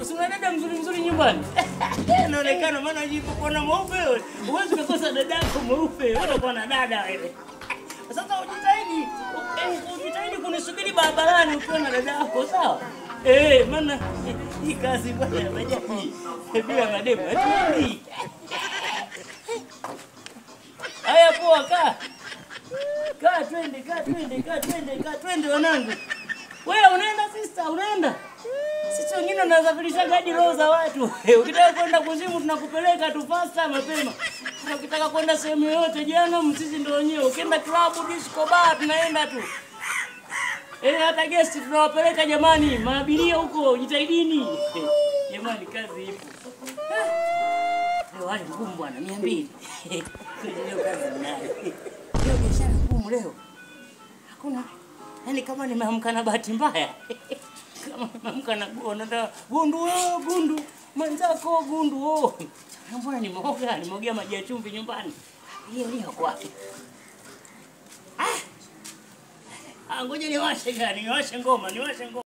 Usina dada mzuri nyumbani. Inaonekana maana jipo kuna mweupe wewe. Uwezi kukosa dada yako mweupe. Wewe unakuwa na dada wewe. Sasa ujitahidi kunisubiri barabarani ukiwa na dada yako sawa? Maana hii kazi bwana bajaji. Bila mademu hatuendi. Haya poa kaa. Kaa twende wanangu. Wewe unaenda sister, unaenda? Sisi wengine tunasafirisha gadi roho za watu. Ukitaka kwenda kuzimu tunakupeleka tu fasta mapema. Ukitaka kwenda sehemu yoyote jana msisi ndio wenyewe. Ukienda club, disco, bar tunaenda tu. Hata guest tunawapeleka jamani, maabiria huko jitahidini. Jamani kazi ipo. Leo hali ngumu bwana, 200. Leo kazi ninayo. Leo biashara ngumu leo. Hakuna. Yaani kama nimeamka na bahati mbaya. Kama nimeamka na gundu mwenzako gundu. Mbona nimeogea maji ya chumvi nyumbani. Hiyo kwake. Ngoja niwashe ngoma.